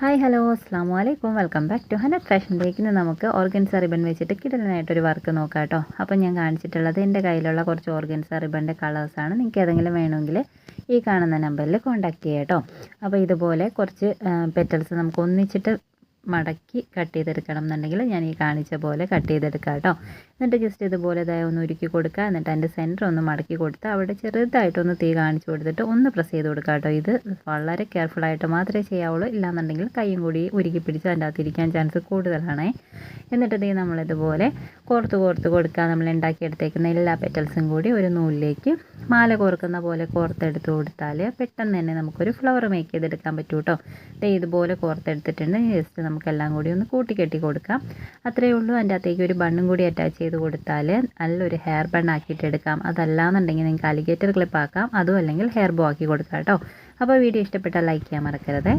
Hi hello അസ്സാം വലൈക്കും welcome back to ഹനത് ഫാഷനിലേക്ക്. ഇന്ന് നമുക്ക് ഓർഗൻസ റിബൺ വെച്ചിട്ട് കിടലിനായിട്ടൊരു വർക്ക് നോക്കാം കേട്ടോ. അപ്പോൾ ഞാൻ കാണിച്ചിട്ടുള്ളത് എൻ്റെ കയ്യിലുള്ള കുറച്ച് ഓർഗൻസ റിബണിൻ്റെ കളേഴ്സാണ്. നിങ്ങൾക്ക് ഏതെങ്കിലും വേണമെങ്കിൽ ഈ കാണുന്ന നമ്പറിൽ കോൺടാക്റ്റ് ചെയ്യാം കേട്ടോ. അപ്പോൾ ഇതുപോലെ കുറച്ച് പെറ്റൽസ് നമുക്ക് ഒന്നിച്ചിട്ട് മടക്കി കട്ട് ചെയ്തെടുക്കണം എന്നുണ്ടെങ്കിൽ ഞാൻ ഈ കാണിച്ച പോലെ കട്ട് ചെയ്തെടുക്കാം കേട്ടോ. എന്നിട്ട് ജസ്റ്റ് ഇതുപോലെ ഒന്ന് ഉരുക്കി കൊടുക്കുക. എന്നിട്ട് അതിൻ്റെ സെൻറ്റർ ഒന്ന് മടക്കി കൊടുത്ത് അവിടെ ചെറുതായിട്ടൊന്ന് തീ കാണിച്ചു കൊടുത്തിട്ട് ഒന്ന് പ്രസ് ചെയ്ത് കൊടുക്കുക കേട്ടോ. ഇത് വളരെ കെയർഫുള്ളായിട്ട് മാത്രമേ ചെയ്യാവുള്ളൂ, ഇല്ലാന്നുണ്ടെങ്കിൽ കൈയും കൂടി ഉരുക്കി പിടിച്ച് അതിൻ്റെ അകത്തിരിക്കാൻ ചാൻസ് കൂടുതലാണേ. എന്നിട്ട് ഇത് നമ്മളിതുപോലെ കോർത്ത് കൊടുക്കുക. നമ്മൾ ഉണ്ടാക്കിയെടുത്തേക്കുന്ന എല്ലാ പെറ്റൽസും കൂടി ഒരു നൂലിലേക്ക് മാല കോർക്കുന്ന പോലെ കോർത്തെടുത്ത് കൊടുത്താൽ പെട്ടെന്ന് തന്നെ നമുക്കൊരു ഫ്ലവർ മേക്ക് ചെയ്തെടുക്കാൻ പറ്റും കേട്ടോ. ഇതുപോലെ കോർത്തെടുത്തിട്ടുണ്ട്. ജസ്റ്റ് നമുക്കെല്ലാം കൂടി ഒന്ന് കൂട്ടിക്കെട്ടി കൊടുക്കാം. അത്രയേ ഉള്ളൂ. അതിൻ്റെ അകത്തേക്ക് ഒരു ബണ്ണും കൂടി അറ്റാച്ച് ചെയ്ത് കൊടുത്താൽ നല്ലൊരു ഹെയർ ബൺ ആക്കിയിട്ട് എടുക്കാം. അതല്ലാന്നുണ്ടെങ്കിൽ നിങ്ങൾക്ക് അലിഗേറ്റർ ക്ലിപ്പ് ആക്കാം, അതും അല്ലെങ്കിൽ ഹെയർ ബോ ആക്കി കൊടുക്കാം കേട്ടോ. അപ്പോൾ വീഡിയോ ഇഷ്ടപ്പെട്ടാൽ ലൈക്ക് ചെയ്യാൻ മറക്കരുത്.